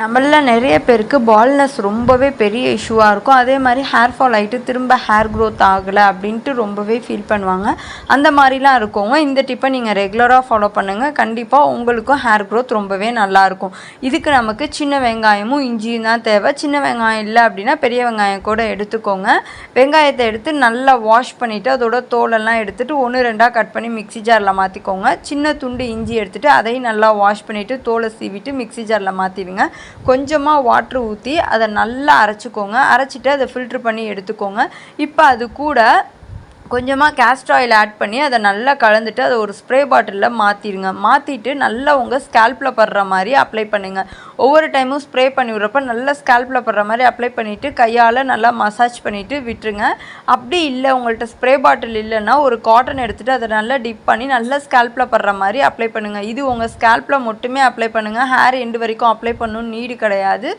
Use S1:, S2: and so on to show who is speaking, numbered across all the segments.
S1: நம்மள நிறைய பேருக்கு பால்னஸ் ரொம்பவே பெரிய இஷ்யூவாக இருக்கும். அதே மாதிரி ஹேர் ஃபால் ஆகிட்டு திரும்ப ஹேர் க்ரோத் ஆகலை அப்படின்ட்டு ரொம்பவே ஃபீல் பண்ணுவாங்க. அந்த மாதிரிலாம் இருக்கவங்க இந்த டிப்பை நீங்கள் ரெகுலராக ஃபாலோ பண்ணுங்கள். கண்டிப்பாக உங்களுக்கும் ஹேர் க்ரோத் ரொம்பவே நல்லாயிருக்கும். இதுக்கு நமக்கு சின்ன வெங்காயமும் இஞ்சியும் தான் தேவை. சின்ன வெங்காயம் இல்லை அப்படின்னா பெரிய வெங்காயம் கூட எடுத்துக்கோங்க. வெங்காயத்தை எடுத்து நல்லா வாஷ் பண்ணிவிட்டு அதோட தோலெல்லாம் எடுத்துகிட்டு 1-2 கட் பண்ணி மிக்ஸி ஜாரில் மாற்றிக்கோங்க. சின்ன துண்டு இஞ்சி எடுத்துகிட்டு அதையும் நல்லா வாஷ் பண்ணிவிட்டு தோலை சீவிட்டு மிக்ஸி ஜாரில் மாற்றிடுங்க. கொஞ்சமாக வாட்ரு ஊற்றி அதை நல்லா அரைச்சிக்கோங்க. அரைச்சிட்டு அதை ஃபில்ட்ரு பண்ணி எடுத்துக்கோங்க. இப்போ அது கூட கொஞ்சமாக கேஸ்டர் ஆயில் ஆட் பண்ணி அதை நல்லா கலந்துட்டு அதை ஒரு ஸ்ப்ரே பாட்டிலில் மாற்றிடுங்க. மாற்றிட்டு நல்லா உங்கள் ஸ்கேல்பில் படுற மாதிரி அப்ளை பண்ணுங்கள். ஒவ்வொரு டைமும் ஸ்ப்ரே பண்ணி விட்றப்ப நல்லா ஸ்கேல்பில் படுற மாதிரி அப்ளை பண்ணிவிட்டு கையால் நல்லா மசாஜ் பண்ணிவிட்டு விட்டுருங்க. அப்படி இல்லை உங்கள்கிட்ட ஸ்ப்ரே பாட்டில் இல்லைன்னா ஒரு காட்டன் எடுத்துகிட்டு அதை நல்லா டிப் பண்ணி நல்லா ஸ்கேல்பில் படுற மாதிரி அப்ளை பண்ணுங்கள். இது உங்கள் ஸ்கேல்பில் மட்டுமே அப்ளை பண்ணுங்கள். ஹேர் எண்டு வரைக்கும் அப்ளை பண்ணணும்னு நீடு கிடையாது.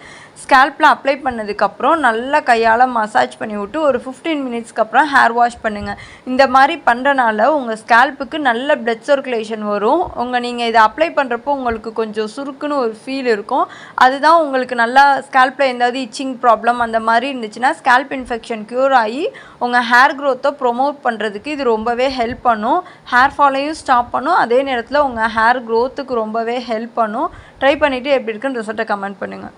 S1: ஸ்கேல்பில் அப்ளை பண்ணதுக்கப்புறம் நல்லா கையால் மசாஜ் பண்ணி விட்டு ஒரு 15 மினிட்ஸ்க்கு அப்புறம் ஹேர் வாஷ் பண்ணுங்கள். இந்த மாதிரி பண்ணுறனால உங்கள் ஸ்கேல்ப்புக்கு நல்ல பிளட் சர்க்குலேஷன் வரும். நீங்கள் இதை அப்ளை பண்ணுறப்போ உங்களுக்கு கொஞ்சம் சுருக்குன்னு ஒரு ஃபீல் இருக்கும். அதுதான் உங்களுக்கு நல்லா ஸ்கேல்பில் எந்தாவது இச்சிங் ப்ராப்ளம் அந்த மாதிரி இருந்துச்சுன்னா ஸ்கேல்ப் இன்ஃபெக்ஷன் க்யூர் ஆகி உங்கள் ஹேர் க்ரோத்தை ப்ரொமோட் பண்ணுறதுக்கு இது ரொம்பவே ஹெல்ப் பண்ணும். ஹேர் ஃபாலையும் ஸ்டாப் பண்ணும். அதே நேரத்தில் உங்கள் ஹேர் க்ரோத்துக்கு ரொம்பவே ஹெல்ப் பண்ணும். ட்ரை பண்ணிவிட்டு எப்படி இருக்குன்னு ரிசல்ட்டை கமெண்ட் பண்ணுங்கள்.